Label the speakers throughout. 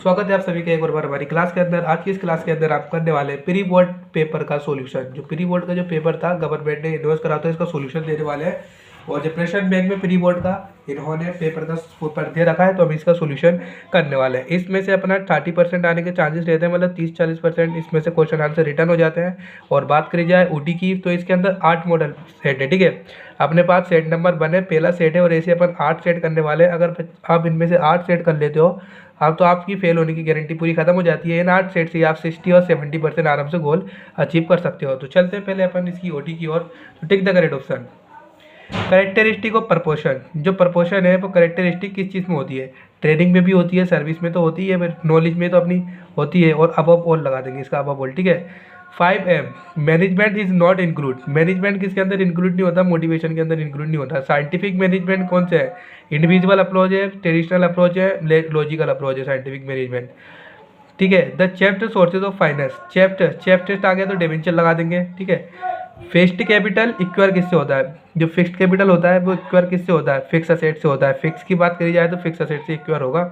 Speaker 1: स्वागत है आप सभी का एक और बार हमारी क्लास के अंदर। आज की इस क्लास के अंदर आप करने वाले प्री बोर्ड पेपर का सॉल्यूशन। जो प्री बोर्ड का जो पेपर था गवर्नमेंट ने इन्वेस्ट करा था, इसका सॉल्यूशन देने वाले हैं। और जो प्रेशर बैंक में प्री बोर्ड का इन्होंने पेपर का पेपर दे रखा है, तो हम इसका सॉल्यूशन करने वाले हैं। इसमें से अपना 30% आने के चांसेस रहते हैं, मतलब 30-40% इसमें से क्वेश्चन आंसर रिटर्न हो जाते हैं। और बात करी जाए ओटी की, तो इसके अंदर 8 मॉडल सेट है। ठीक है, अपने पास सेट नंबर 1 है, पहला सेट है, और ऐसे अपन 8 सेट करने वाले हैं। अगर आप इनमें से 8 सेट कर लेते हो आप, तो आपकी फेल होने की गारंटी पूरी खत्म हो जाती है। इन 8 सेट से आप 60 और 70% आराम से गोल अचीव कर सकते हो। तो चलते हैं पहले अपन इसकी ओटी की ओर। तो tick the correct option. Characteristic of proportion. जो प्रपोर्शन है वो करेक्टरिस्टिक किस चीज़ में होती है? ट्रेडिंग में भी होती है, सर्विस में तो होती है, फिर नॉलेज में तो अपनी होती है, और अबव ऑल लगा देंगे इसका, अबव ऑल। ठीक है। 5M management is not include. Management किसके अंदर इंक्लूड नहीं होता? मोटिवेशन के अंदर इंक्लूड नहीं होता। साइंटिफिक मैनेजमेंट कौन सा है? इंडिविजुअल अप्रोच है, ट्रेडिशनल अप्रोच है, लॉजिकल अप्रोच है साइंटिफिक मैनेजमेंट। ठीक है। The chapter sources of finance. Chapter आ गया तो डिवेंचर लगा देंगे। ठीक है। फिक्स्ड कैपिटल इक्वायर किससे होता है? जो फिक्स्ड कैपिटल होता है वो इक्वायर किससे होता है? फिक्स असेट से होता है। फिक्स की बात करी जाए तो फिक्स असेट से इक्वायर होगा।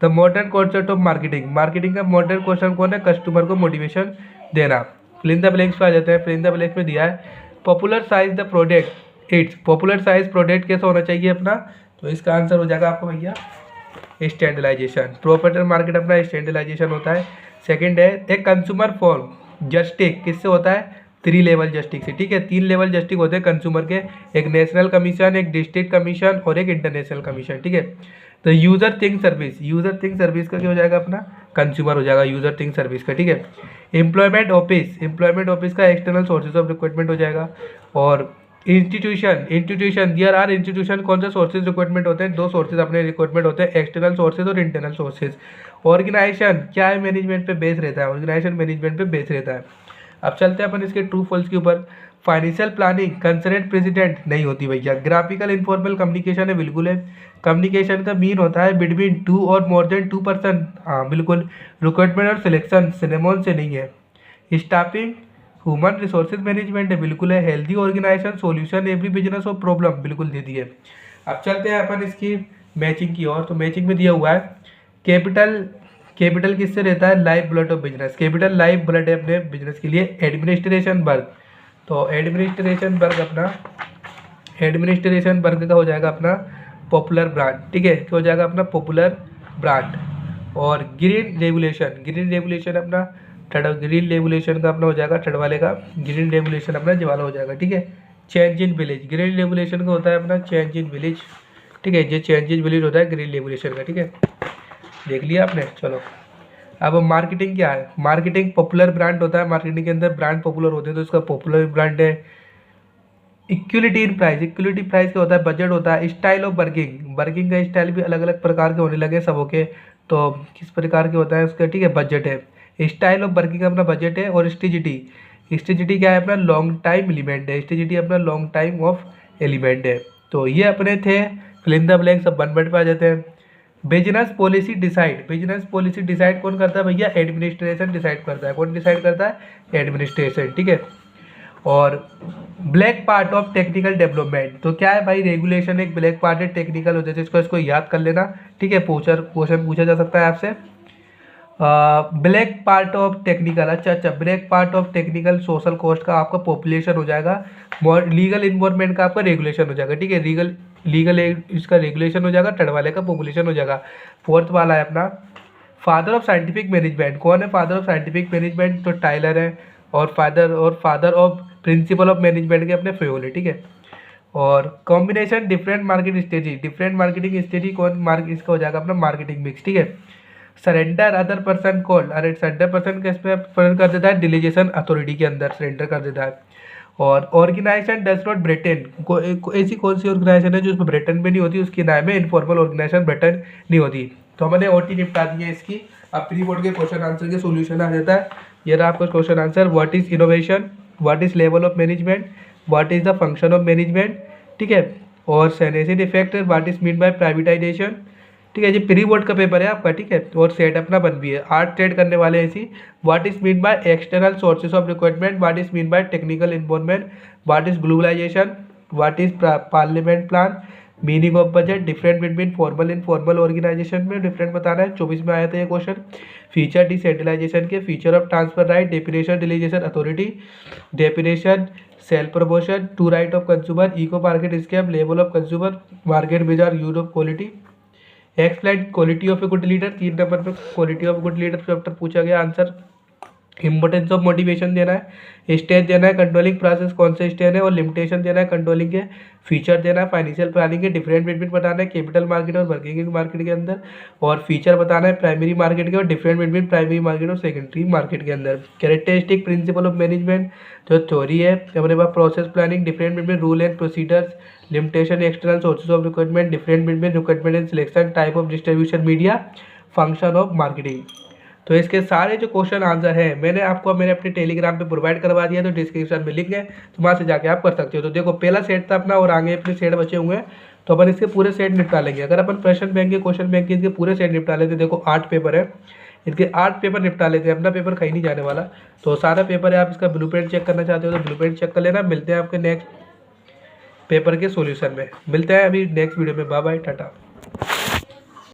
Speaker 1: The modern concept of marketing. Marketing का मॉडर्न क्वेश्चन कौन है? कस्टमर को मोटिवेशन देना। फिल इन द ब्लैंक्स पे आ जाते हैं। फिल इन द ब्लैंक्स में दिया है popular size the product it's. Popular size product कैसा होना चाहिए अपना? तो इसका आंसर हो जाएगा आपको भैया स्टैंडर्डाइजेशन। प्रॉफिट मार्केट अपना स्टैंडर्डाइजेशन होता है। सेकंड है एक कंज्यूमर फॉर्म जस्टिक किससे होता है? 3 लेवल जस्टिक से। ठीक है, 3 लेवल जस्टिक होते हैं कंज्यूमर के, एक नेशनल कमीशन, एक डिस्ट्रिक्ट कमीशन और एक इंटरनेशनल कमीशन। ठीक है। तो user thing service. User thing service का क्या हो जाएगा अपना? कंज्यूमर हो जाएगा यूजर थिंग सर्विस का। ठीक है। Employment office. एम्प्लॉयमेंट ऑफिस का एक्सटर्नल सोर्सेज ऑफ रिक्वायरमेंट हो जाएगा। और इंस्टीट्यूशन दियर आर इंस्टीट्यूशन कौन से सोर्सेज रिक्वायरमेंट होते हैं? 2 सोर्सेज अपने रिक्वायरमेंट होते हैं, एक्सटर्नल सोर्सेज और इंटरनल सोर्सेज। ऑर्गेनाइजेशन क्या है? मैनेजमेंट पे बेस रहता है। ऑर्गेनाइजेशन मैनेजमेंट पे बेस रहता है। अब चलते हैं अपन इसके ट्रू फॉल्स के ऊपर। फाइनेंशियल प्लानिंग कंसर्नेंट प्रेसिडेंट नहीं होती भैया। ग्राफिकल इनफॉर्मल कम्युनिकेशन है, बिल्कुल है। कम्युनिकेशन का मीन होता है बिटवीन 2 और मोर देन 2 पर्सन, हाँ बिल्कुल। रिक्रूटमेंट और सिलेक्शन सिनेमोन से नहीं है। स्टाफिंग ह्यूमन रिसोर्सेज मैनेजमेंट है, बिल्कुल है। Healthy organization solution every business और प्रॉब्लम, बिल्कुल दे दी है। अब चलते हैं अपन इसकी मैचिंग की ओर। तो मैचिंग में दिया हुआ है कैपिटल किससे रहता है? Life blood of business. Capital life blood है अपने बिजनेस के लिए। एडमिनिस्ट्रेशन वर्क, तो एडमिनिस्ट्रेशन वर्क का हो जाएगा अपना पॉपुलर ब्रांड। ठीक है, क्या हो जाएगा अपना? Popular brand. और ग्रीन रेगुलेशन अपना ग्रीन रेगुलेशन का अपना हो जाएगा थर्ड वाले का। ग्रीन रेगुलेशन अपना ये वाला हो जाएगा। ठीक है। Change in village. Green regulation का होता है अपना चेंज इन विलेज। ठीक है, ये चेंज इन विलेज होता है ग्रीन रेगुलेशन का। ठीक है, देख लिया आपने। चलो, अब मार्केटिंग क्या है? मार्केटिंग पॉपुलर ब्रांड होता है। मार्केटिंग के अंदर ब्रांड पॉपुलर होते हैं, तो इसका पॉपुलर ब्रांड है। Equality in price. Equality price क्या होता है? बजट होता है। स्टाइल ऑफ वर्किंग का स्टाइल भी अलग अलग प्रकार के होने लगे सबों के, तो किस प्रकार के होता है उसका? ठीक है, बजट है। स्टाइल ऑफ वर्किंग अपना बजट है। और स्ट्रेजिटी क्या है अपना? लॉन्ग टाइम एलिमेंट है। स्ट्रेजिटी अपना लॉन्ग टाइम ऑफ एलिमेंट है। तो ये अपने थे फिल इन द ब्लैंक। सब 1 वर्ड पे आ जाते हैं। बिजनेस पॉलिसी डिसाइड कौन करता है भैया? एडमिनिस्ट्रेशन डिसाइड करता है। कौन डिसाइड करता है? एडमिनिस्ट्रेशन। ठीक है। और black part of technical development, तो क्या है भाई? रेगुलेशन एक ब्लैक पार्ट है टेक्निकल हो जाए, इसको याद कर लेना। ठीक है, क्वेश्चन पूछा जा सकता है आपसे। ब्लैक पार्ट ऑफ टेक्निकल, अच्छा black part of technical social cost का आपका पॉपुलेशन हो जाएगा। लीगल इन्वॉल्वमेंट का आपका रेगुलेशन हो जाएगा। ठीक है, लीगल इसका रेगुलेशन हो जाएगा। थर्ड वाले का पॉपुलेशन हो जाएगा। फोर्थ वाला है अपना फादर ऑफ साइंटिफिक मैनेजमेंट। कौन है फादर ऑफ साइंटिफिक मैनेजमेंट? तो टाइलर है। और father of principal of management के अपने फ्यूल है। ठीक है। और कॉम्बिनेशन डिफरेंट मार्केटिंग स्ट्रेटेजी कौन इसका हो जाएगा अपना? Marketing mix. ठीक है। सरेंडर अदर पर्सन कॉल्ड, अरे सरेंडर पर्सन किस पे कर देता है? डिलीगेशन अथॉरिटी के अंदर सरेंडर कर देता है। और ऑर्गेनाइजेशन डज नॉट ब्रिटेन, ऐसी कौन सी ऑर्गेनाइजेशन है जो उसमें ब्रिटेन में नहीं होती? उसकी नाम है इनफॉर्मल ऑर्गेनाइजेशन, ब्रिटेन नहीं होती। तो हमने ओटी निपटा दी है इसकी। अब प्री बोर्ड के क्वेश्चन आंसर के सोल्यूशन आ जाता है। ये रहा आपका question answer. What is innovation, what is level of management, what is the function of management. ठीक है। और सैनेसिड effect, what is mean by privatisation. ठीक है, ये प्री बोर्ड का पेपर है आपका। ठीक है। और सेट अपना बन भी है। 8 सेट करने वाले हैं इसी। What is mean by external sources of requirement, what is mean by technical involvement, what is globalisation, what is parliament plan, meaning of budget, different between formal informal organisation में different बताना है, 24 में आया था ये क्वेश्चन। फीचर डिसेंट्रलाइजेशन के, feature of transfer right, definition delegation authority, definition self promotion, two right of consumer, eco market scam, level of consumer market बाजार, use of quality, explain quality of a good leader, 3 number पे quality of good leader chapter पूछा गया answer. Importance of motivation देना है, stage देना है, controlling process कौन से स्टेज है और लिमिटेशन देना है कंट्रोलिंग के, फीचर देना है, फाइनेंशियल प्लानिंग के, डिफरेंट बिटवीन बताना है कैपिटल मार्केट और वर्किंग मार्केट के अंदर, और फीचर बताना है प्राइमरी मार्केट के और डिफरेंट बिटवीन प्राइमरी मार्केट और सेकेंडरी मार्केट के अंदर। कैरेक्टरिस्टिक प्रिंसिपल ऑफ मैनेजमेंट जो थ्योरी है अपने पास, process planning, different between rule and procedures, limitation, external sources of requirement, different between requirement and selection, type of distribution media, function of marketing. तो इसके सारे जो क्वेश्चन आंसर है मैंने आपको मेरे अपने टेलीग्राम पे प्रोवाइड करवा दिया, तो डिस्क्रिप्शन में लिंक है, तो वहाँ से जाके आप कर सकते हो। तो देखो पहला सेट था अपना और आगे अपने सेट बचे हुए हैं, तो अपन इसके पूरे सेट निपटा लेंगे। अगर अपन प्रश्न बैंक के क्वेश्चन बैंक के इसके पूरे सेट निपटा लेते, देखो 8 पेपर है, इनके 8 पेपर निपटा लेते हैं, अपना पेपर कहीं नहीं जाने वाला। तो सारा पेपर है, आप इसका ब्लूप्रिंट चेक करना चाहते हो तो ब्लूप्रिंट चेक कर लेना। मिलते हैं आपके नेक्स्ट पेपर के सॉल्यूशन में, मिलते हैं अभी नेक्स्ट वीडियो में। Bye bye, Tata.